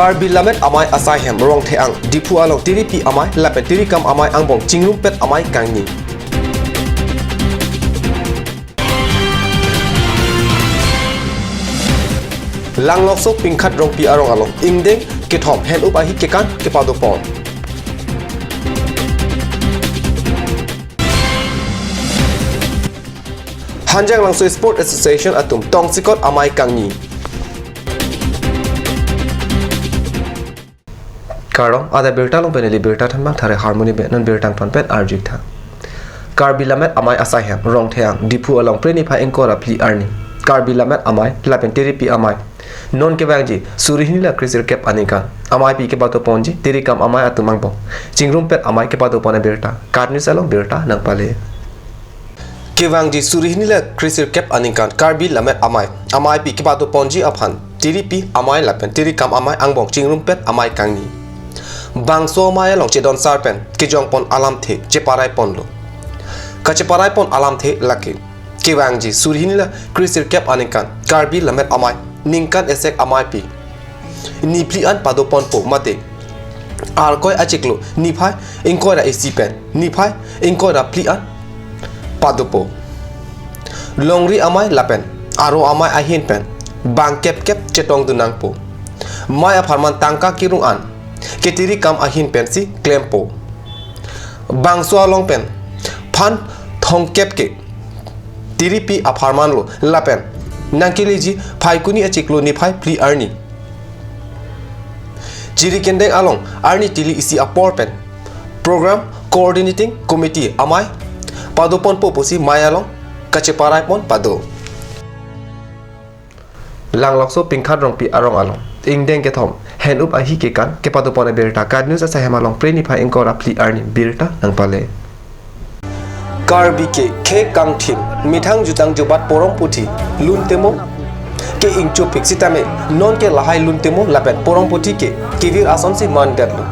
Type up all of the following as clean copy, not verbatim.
Karbi lamet amai asai hem rong the ang dipu along tiripi amai lapet tirikam amai angbong chingrumpet amai kangni. Langlok so pingkhat rong pi arong along ingdeng kethom hen up ahi kekan kepado pon. Hanjang Langso Sport Association atum tong sikot amai kangni. Karong ada berta long peneli berta thanbang thare harmony be non bertang ton pet arjik tha. Karbi lamet amai asai hem rong theang dipu along preni pha engkora pli arni. Karbi lamet amai lapen tiripi amai non ke bangji surihni la krisir kep anika amai pi ke bato ponji tirikam amai atumang bo chingrum pet amai ke bato pone berta karni salong berta nang pale kewangji surihni la krisir kep anikan karbi lamet amai pi ke bato ponji aphan tiripi amai lapen tirikam amai angbong chingrum pet amai kangni bangso amai long chedon sarpen ke jongpon alam the cheparai ponlo ka cheparai pon alam the laki kewangji surihni la krisir kep anikan karbi lamet amai ningkan esek amai pi nipli an padopon po mate arkoi achiklo niphai ingkora esipen niphai ingkora pli an padopo longri amai lapen aro amai ahin pen bang kep kep chetong dunang po maya pharman tangka kirung an ketiri kam ahin pen si klempo bang so long pen phan thong kep ke tiripi apharman lo lapen nangkiliji phaikuni achiklo ni phai pli arni jiri kendeng along arni tili isi apor pen program coordinating committee amai padopon poposi mayalong kacheparai pon pado langlokso pingkhat rong pi arong along ingdeng ke thom hen up ahi ke kan ke padopon berta kadnews asa hemalong preni phai engkora pli arni birta nang pale Karbi ke kang thim mithang jutang jubat porong puthi luntemo ke ingchu pixitame non ke lahai luntemo lapet porong puthi ke kivir ason si mandetlu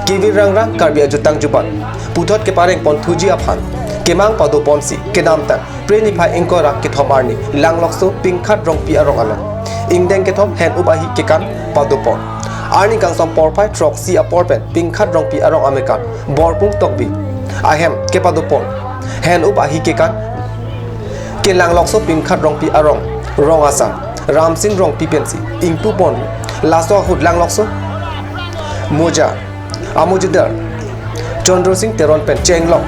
kivir rangrang karbi jutang jubat puthot ke pareng pon thuji aphan kemang pado ponsi ke namta preni phai engkora ke thomarni langlokso pingkhat rong pi arong along ingdeng ke thom hen ubahi ke kan pado pon arni kangsom porphai troxi aporpen pingkhat rong pi arong amekan borpung tokbi ahem ke pado pon hen up ahi ke kan ke langlok so pingkhat rong pi arong rong asa ramsing rong pi pensi ingpu pon laso hud langlok so moja amujidar chondro sing teron pen chenglok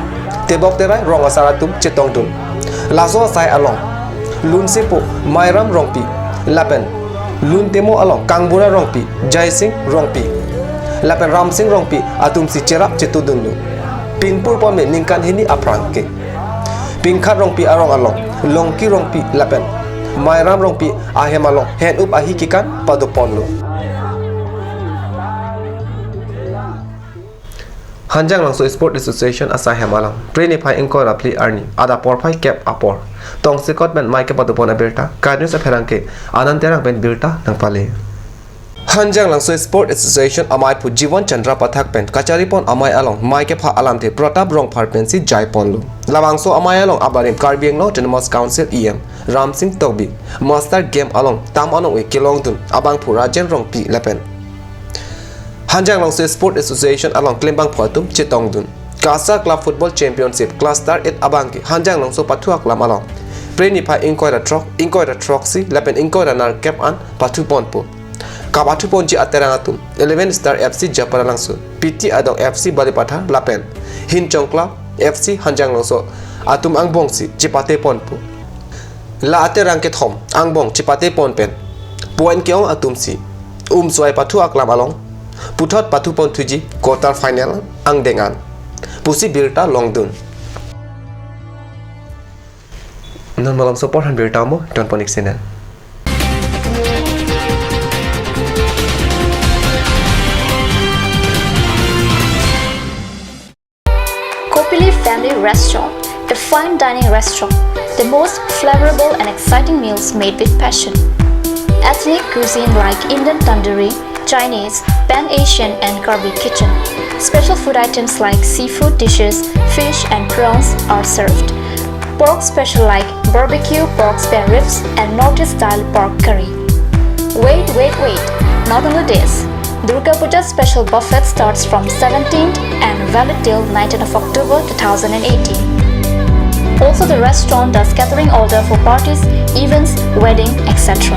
tebok terai rong asara tum chetong dun laso sai along lun sepo mairam rong pi lapen lun temo along kangbura rong pi jai sing rong pi lapen ramsing rong pi atum si cherap chetudun lu pinpur pon me ningkan hini aprang ke pingkhat rong pi arong along longki rong pi lapen mairam rong pi ahem along hen up ahi kikan padopon lo Hanjang Langso Sport Association asa hemalang treni phai engkora pli arni ada por phai cap apor tong sikot ben mai ke padopon aberta kadnews apherangke ananterang ben birta nang pale Hanjang Langso Sport Association amai pu Jiwan Chandra Pathak pen kachari pon amai along mai ke pha alam the Pratap rong phar pen si jai pon lu lawangso amai along abarim Karbiang lo Autonomous Council EM Ram Singh Tobi Master Game along tam anong we kilong dun abang pu Rajen rong pi lapen Hanjang Langso Sport Association along Klembang Photum Chetong dun Kasa Club Football Championship Class Star 8 abangki Hanjang Langso Pathuak lam along Preni pha inkoira truck si lapen inkoira nar cap an pathu pon po Kabatu ponji aterangatum 11 Star FC Japara Langso PT Adong FC Balipatha Lapen Hinchong Club FC Hanjang Langso atum angbong si Chipate Ponpo La aterang ke thom angbong Chipate Ponpen Point keong atum si swai pathu aklam along puthot pathu pon thuji quarter final angdengan pusi birta longdun non malam support han birta mo ton ponik sinan Family Restaurant, a fine dining restaurant, the most flavorable and exciting meals made with passion. Ethnic cuisine like Indian tandoori, Chinese, Pan-Asian and Karbi kitchen. Special food items like seafood dishes, fish and prawns are served. Pork special like barbecue pork spare ribs and Northeast style pork curry. Wait, not only this. Durga Puja special buffet starts from 17th and valid till 19th of October 2018. Also, the restaurant does catering order for parties, events, wedding, etc.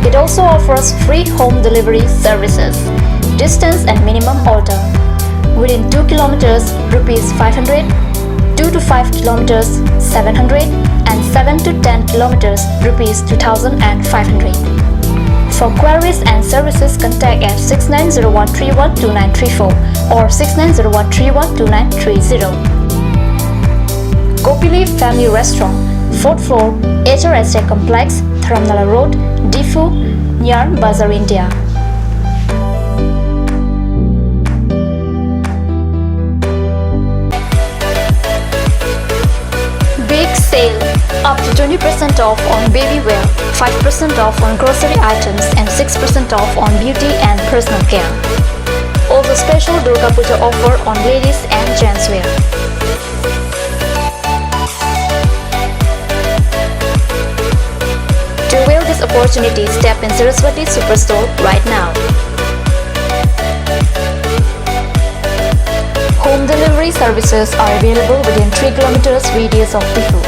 It also offers free home delivery services. Distance and minimum order. Within 2 kilometers, rupees 500, 2 to 5 kilometers, 700, and 7 to 10 kilometers, rupees 2,500. For queries and services, contact at 6901312934 or 6901312930. Kopili Family Restaurant, 4th floor, HRSJ Complex, Dharamnala Road, Diffu, near Bazar, India. Big sale! Up to 20% off on baby wear, 5% off on grocery items and 6% off on beauty and personal care. Also special Durga Puja offer on ladies and gents wear. To avail this opportunity, step in Saraswati Superstore right now. Home delivery services are available within 3 kilometers radius of Diffu.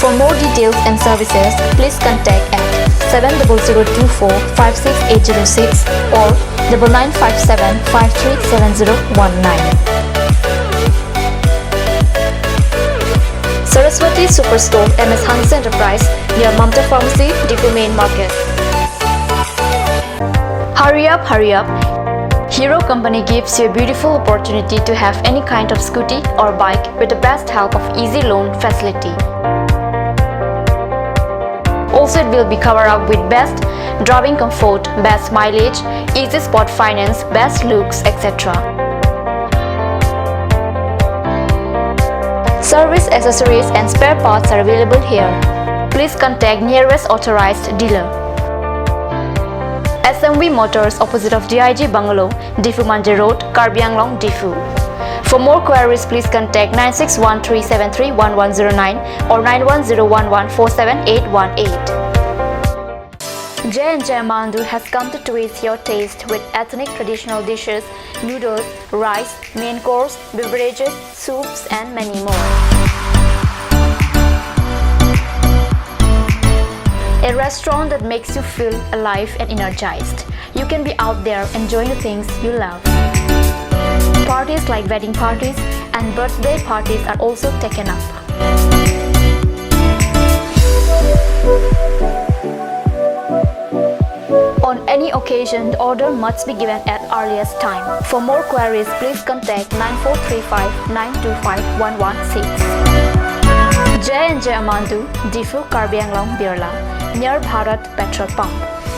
For more details and services, please contact at 70024 56806 or 9957 537019. Saraswati Superstore, MS Hans Enterprise, near Mamta Pharmacy, Diffu Main Market. Hurry up, hurry up! Hero Company gives you a beautiful opportunity to have any kind of scooty or bike with the best help of easy loan facility. Also, it will be covered up with best driving comfort, best mileage, easy spot finance, best looks, etc. Service accessories and spare parts are available here. Please contact nearest authorized dealer. SMV Motors, opposite of DIG Bungalow, Diffu Manje Road, Karbi Anglong, Diffu. For more queries, please contact 9613731109 or 9101147818. J&J Amandu has come to twist your taste with ethnic traditional dishes, noodles, rice, main course, beverages, soups, and many more. A restaurant that makes you feel alive and energized. You can be out there enjoying the things you love. Parties like wedding parties and birthday parties are also taken up. On any occasion, the order must be given at earliest time. For more queries, please contact 9435-925-116. J&J Amandu, Diffu, Karbi Anglong, Birla, near Bharat Petrol Pump.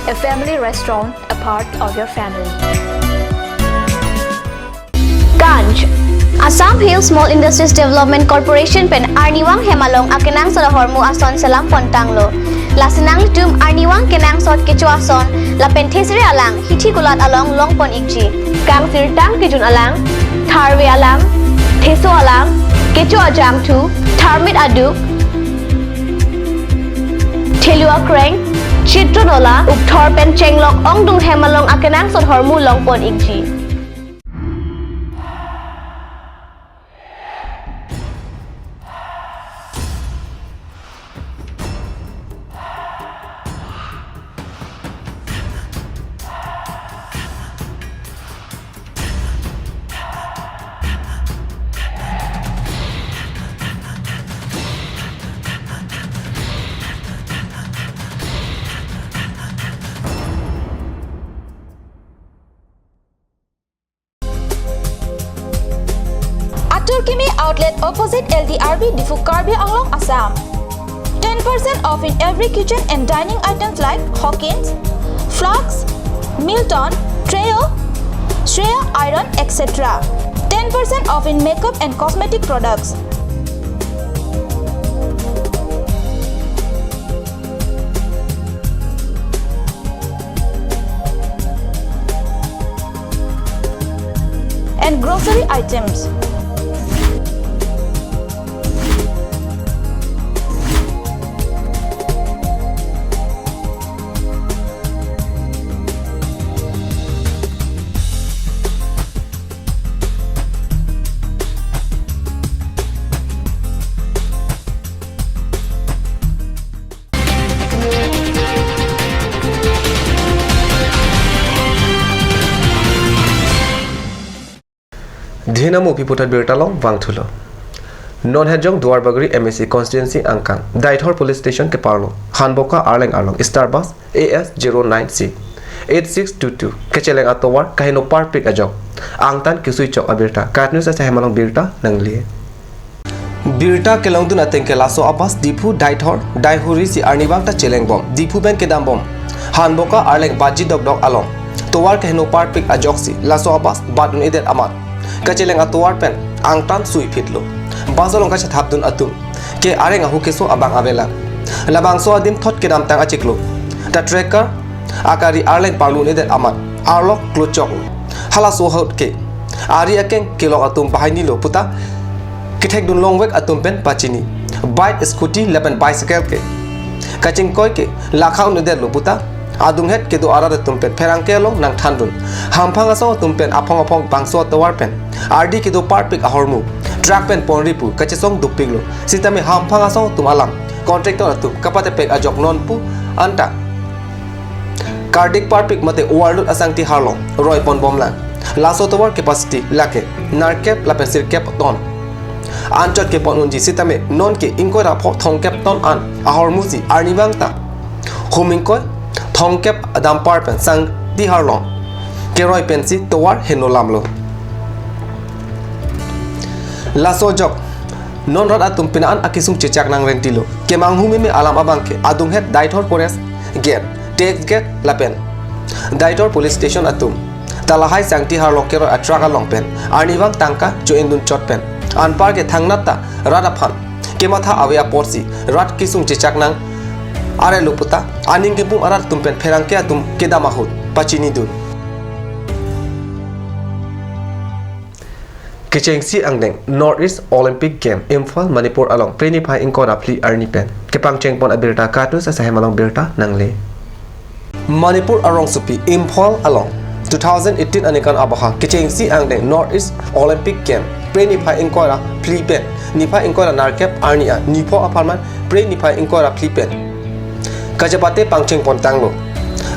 A family restaurant, a part of your family. Ganj Assam Hill Small Industries Development Corporation pen Arniwang Hemalong akenang sa hormu ason salam pontanglo. Lasinang litum Arniwang kenang sot kecu ason la penthesri alang hithi gulat along longpon ikji. Kang sirtang kijun alang, tharwe alang, theso alang, kecu ajang tu, tharmit aduk, thelua kreng, chitronola, ukthor pen chenglok ongdung Hemalong akenang sot hormu longpon ikji. Turkimi outlet opposite LDRB Diffu Karbi Anglong, Assam. 10% off in every kitchen and dining items like Hawkins, Flux, Milton, Treo, Shreya Iron, etc. 10% off in makeup and cosmetic products. And grocery items. Dhinamo piputat birtalong wangthulo. Non hejong Duarbagri MSC constituency angkang Daithor police station ke parlo Hanboka Arleng Arlong Starbus AS09C 8622 kecheleng atowar kahino parpik ajok angtan kisui chok abirta katnu sa hemalong birta nangli birta kelongdun ateng ke laso abas dipu Daithor daihuri si arnibang ta cheleng bom dipu ben ke dam bom Hanboka Arleng baji dok dok along towar kahino parpik ajok si laso abas badun idet amat kecheleng atowar pen angtan sui fitlo Bazolong kacha thapdun atum ke areng ahu keso abang abela labang so adim thot ke dam tang achiklo ta tracker akari arleng parlu ne det amat arlok klochok hala so hot ke ari akeng kilong atum bahini lo puta kithek dun long wek atum pen pachini bike scooty leban bicycle ke kaching koi ke lakhau ne det lo puta adung het ke do ara atum pen pherang ke long nang thandun hamphang aso atum pen aphong aphong bangso tawar pen rd ke do parpik ahormu Track pen ponripu kachesong dupiglo sitame hamphanga song tumalang contractor atu kapate pek ajok non pu anta cardiac parpik mate overload asangti harlong roy pon bomlan laso tower capacity lake narkep la pensir cap ton anchot ke pon unji sitame non ke ingkoi ra pho thong cap ton an ahor musi arnibang ta homing koi thong cap adam parpen sang ti harlong ke roy pensi tower henolamlo Laso jok non rod atum pinaan akisung cecak nang rentilo kemang humi alam abangke adung het Daithor Forest gate text gate lapen Daithor police station atum talahai sangti har lokero atraga longpen arnibang tangka jo endun chotpen anpar ke thangnata radaphan kematha awea porsi rat kisung cecak nang are luputa aning ke pum arat tumpen pherangke atum kedamahut pachini dun Kechengsi angdeng Northeast Olympic Game Imphal Manipur along Prenipai Inkora Pli Arni Pen Kepang Chengpon Abirta Katu sa Sahemalong Birta Nangle Manipur arong supi Imphal along 2018 anikan abaha Kechengsi angdeng Northeast Olympic Game Prenipai Inkora Pli Pen Nipai Inkora Narkep Arnia Nipo Aparman Prenipai Inkora Pli Pen Kajapate Pang Chengpon Tanglo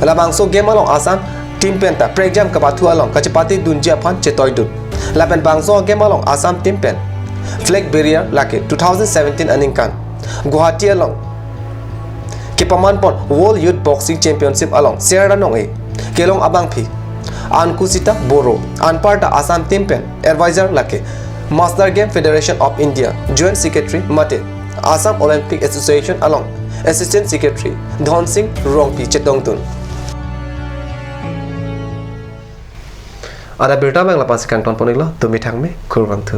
Labangso Game along Assam Team Penta Pregjam Kapatu along Kajapate Dunjia Pan Chetoidut Lapen bangso game along Assam team pen flag barrier lake 2017 aningkan Guwahati along Kipaman pon World Youth Boxing Championship along Sierra Nong kelong abang phi Ankusita Boro Anparta Assam team pen advisor lake Master Game Federation of India Joint Secretary Mate Assam Olympic Association along Assistant Secretary Dhon Singh Rongpi Chetongtun Ada berita bang lapan sekan ton poniglo tumi thang me kurang tu